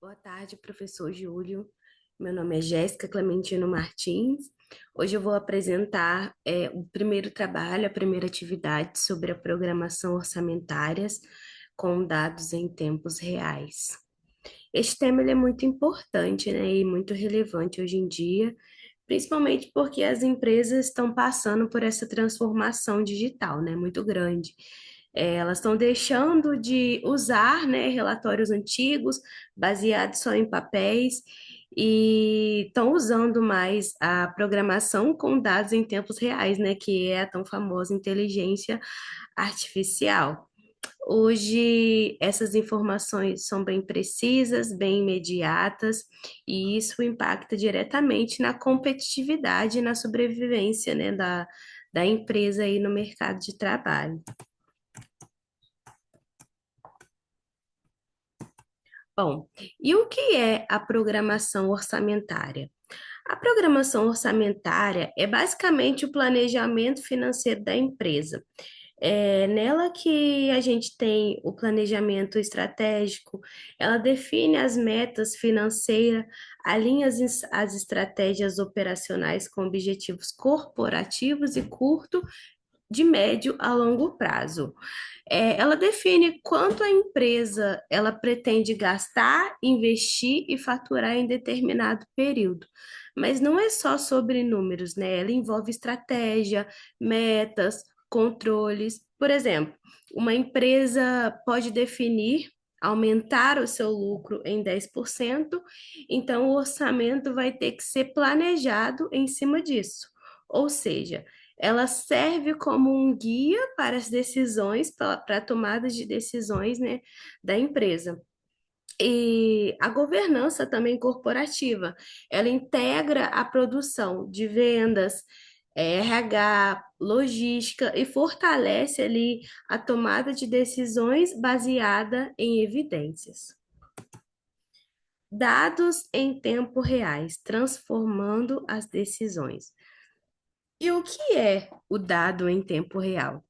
Boa tarde, professor Júlio. Meu nome é Jéssica Clementino Martins. Hoje eu vou apresentar o primeiro trabalho, a primeira atividade sobre a programação orçamentárias com dados em tempos reais. Este tema ele é muito importante, né, e muito relevante hoje em dia, principalmente porque as empresas estão passando por essa transformação digital, né, muito grande. Elas estão deixando de usar, né, relatórios antigos, baseados só em papéis, e estão usando mais a programação com dados em tempos reais, né, que é a tão famosa inteligência artificial. Hoje, essas informações são bem precisas, bem imediatas, e isso impacta diretamente na competitividade e na sobrevivência, né, da empresa aí no mercado de trabalho. Bom, e o que é a programação orçamentária? A programação orçamentária é basicamente o planejamento financeiro da empresa. É nela que a gente tem o planejamento estratégico, ela define as metas financeiras, alinha as estratégias operacionais com objetivos corporativos e curto, de médio a longo prazo. Ela define quanto a empresa ela pretende gastar, investir e faturar em determinado período. Mas não é só sobre números, né? Ela envolve estratégia, metas, controles. Por exemplo, uma empresa pode definir aumentar o seu lucro em 10%, então o orçamento vai ter que ser planejado em cima disso. Ou seja, ela serve como um guia para as decisões, para tomadas de decisões, né, da empresa. E a governança também corporativa, ela integra a produção de vendas, RH, logística e fortalece ali a tomada de decisões baseada em evidências. Dados em tempo reais, transformando as decisões. E o que é o dado em tempo real?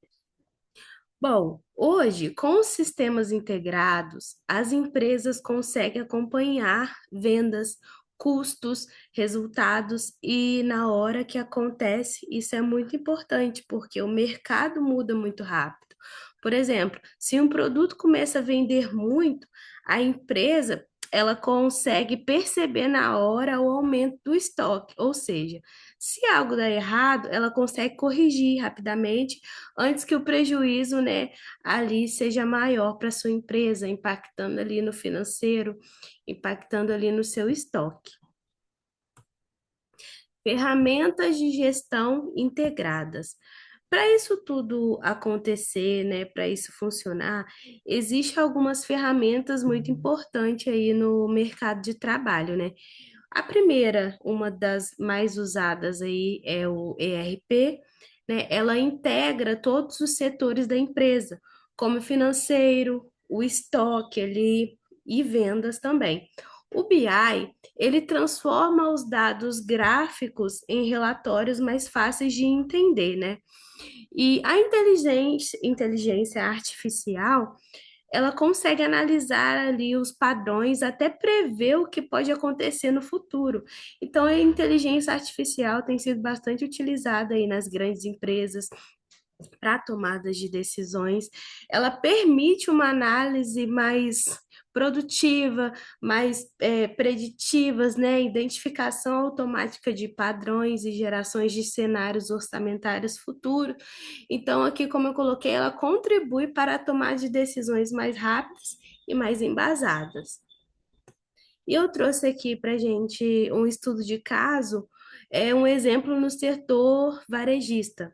Bom, hoje, com os sistemas integrados, as empresas conseguem acompanhar vendas, custos, resultados e na hora que acontece, isso é muito importante, porque o mercado muda muito rápido. Por exemplo, se um produto começa a vender muito, a empresa ela consegue perceber na hora o aumento do estoque, ou seja, se algo dá errado, ela consegue corrigir rapidamente antes que o prejuízo, né, ali seja maior para sua empresa, impactando ali no financeiro, impactando ali no seu estoque. Ferramentas de gestão integradas. Para isso tudo acontecer, né, para isso funcionar, existem algumas ferramentas muito importantes aí no mercado de trabalho, né? A primeira, uma das mais usadas aí é o ERP, né? Ela integra todos os setores da empresa, como financeiro, o estoque ali e vendas também. O BI, ele transforma os dados gráficos em relatórios mais fáceis de entender, né? E a inteligência artificial, ela consegue analisar ali os padrões, até prever o que pode acontecer no futuro. Então, a inteligência artificial tem sido bastante utilizada aí nas grandes empresas para tomadas de decisões. Ela permite uma análise mais produtiva, mais preditivas, né? Identificação automática de padrões e gerações de cenários orçamentários futuros. Então, aqui, como eu coloquei, ela contribui para a tomada de decisões mais rápidas e mais embasadas. E eu trouxe aqui para gente um estudo de caso, um exemplo no setor varejista.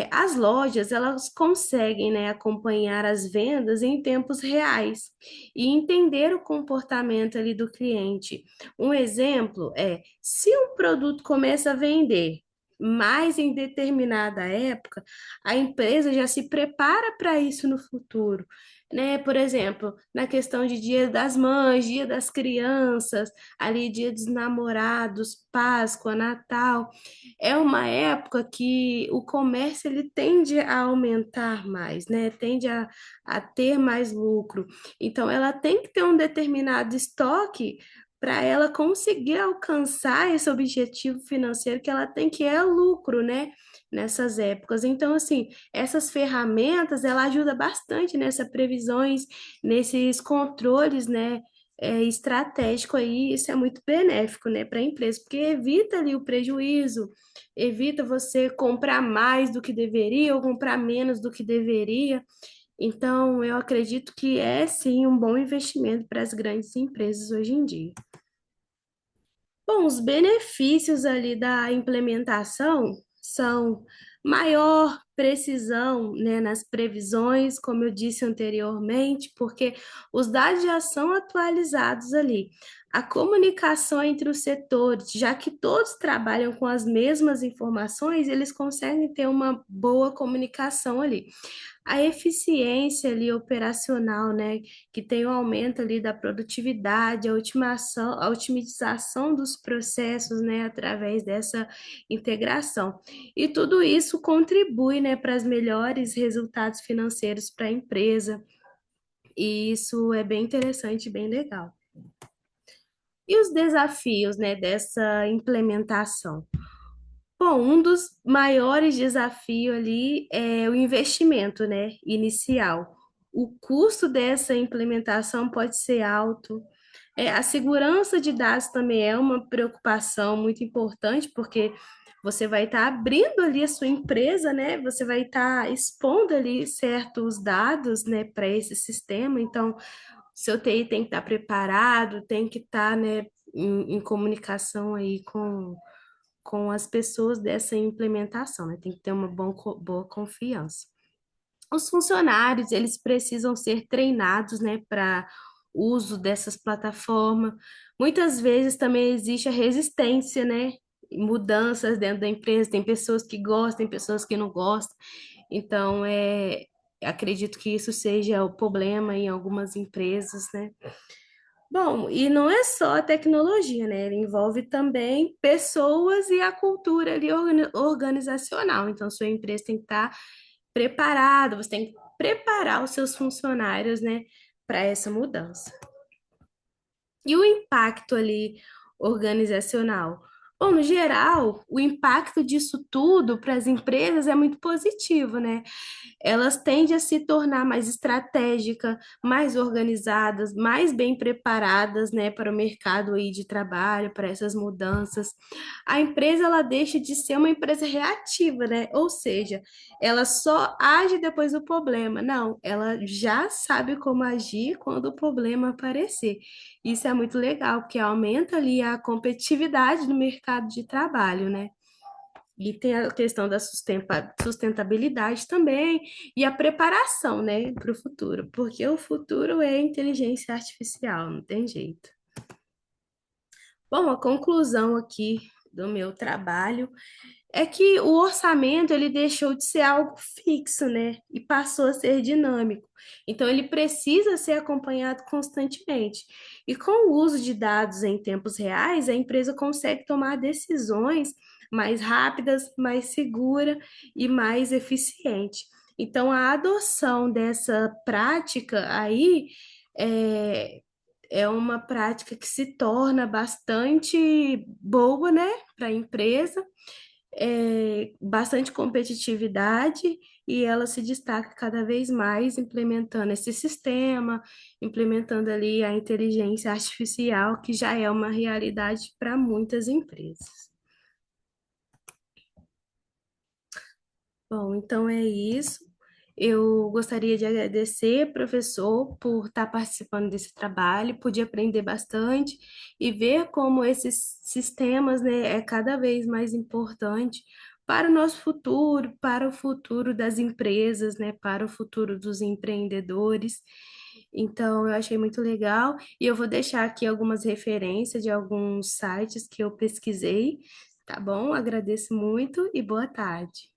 As lojas, elas conseguem, né, acompanhar as vendas em tempos reais e entender o comportamento ali do cliente. Um exemplo é, se um produto começa a vender, mas em determinada época, a empresa já se prepara para isso no futuro, né? Por exemplo, na questão de Dia das Mães, Dia das Crianças, ali Dia dos Namorados, Páscoa, Natal, é uma época que o comércio ele tende a aumentar mais, né? Tende a ter mais lucro. Então, ela tem que ter um determinado estoque para ela conseguir alcançar esse objetivo financeiro que ela tem, que é lucro, né? Nessas épocas. Então, assim, essas ferramentas, ela ajuda bastante nessas previsões, nesses controles, né? Estratégico aí, isso é muito benéfico, né, para a empresa, porque evita ali o prejuízo, evita você comprar mais do que deveria ou comprar menos do que deveria. Então, eu acredito que é sim um bom investimento para as grandes empresas hoje em dia. Bom, os benefícios ali da implementação são maior precisão, né, nas previsões, como eu disse anteriormente, porque os dados já são atualizados ali. A comunicação entre os setores, já que todos trabalham com as mesmas informações, eles conseguem ter uma boa comunicação ali. A eficiência ali operacional, né, que tem o aumento ali da produtividade, a otimização dos processos, né, através dessa integração. E tudo isso contribui, né, para os melhores resultados financeiros para a empresa, e isso é bem interessante, bem legal. E os desafios, né, dessa implementação? Bom, um dos maiores desafios ali é o investimento, né, inicial. O custo dessa implementação pode ser alto. A segurança de dados também é uma preocupação muito importante, porque você vai estar abrindo ali a sua empresa, né? Você vai estar expondo ali certos dados, né, para esse sistema. Então, seu TI tem que estar preparado, tem que estar, né, em comunicação aí com as pessoas dessa implementação, né? Tem que ter uma boa confiança. Os funcionários, eles precisam ser treinados, né, para uso dessas plataformas. Muitas vezes também existe a resistência, né? Mudanças dentro da empresa, tem pessoas que gostam, tem pessoas que não gostam. Então, acredito que isso seja o problema em algumas empresas, né? Bom, e não é só a tecnologia, né? Ele envolve também pessoas e a cultura ali organizacional. Então, sua empresa tem que estar preparada, você tem que preparar os seus funcionários, né, para essa mudança. E o impacto ali organizacional? Bom, no geral, o impacto disso tudo para as empresas é muito positivo, né? Elas tendem a se tornar mais estratégicas, mais organizadas, mais bem preparadas, né, para o mercado aí de trabalho, para essas mudanças. A empresa ela deixa de ser uma empresa reativa, né? Ou seja, ela só age depois do problema. Não, ela já sabe como agir quando o problema aparecer. Isso é muito legal, porque aumenta ali a competitividade no mercado de trabalho, né? E tem a questão da sustentabilidade também e a preparação, né, para o futuro, porque o futuro é inteligência artificial, não tem jeito. Bom, a conclusão aqui do meu trabalho é que o orçamento ele deixou de ser algo fixo, né, e passou a ser dinâmico. Então ele precisa ser acompanhado constantemente. E com o uso de dados em tempos reais, a empresa consegue tomar decisões mais rápidas, mais segura e mais eficiente. Então a adoção dessa prática aí é, é uma prática que se torna bastante boa, né, para a empresa, bastante competitividade e ela se destaca cada vez mais implementando esse sistema, implementando ali a inteligência artificial, que já é uma realidade para muitas empresas. Bom, então é isso. Eu gostaria de agradecer, professor, por estar participando desse trabalho, pude aprender bastante e ver como esses sistemas, né, é cada vez mais importante para o nosso futuro, para o futuro das empresas, né, para o futuro dos empreendedores. Então, eu achei muito legal e eu vou deixar aqui algumas referências de alguns sites que eu pesquisei Tá bom? Agradeço muito e boa tarde.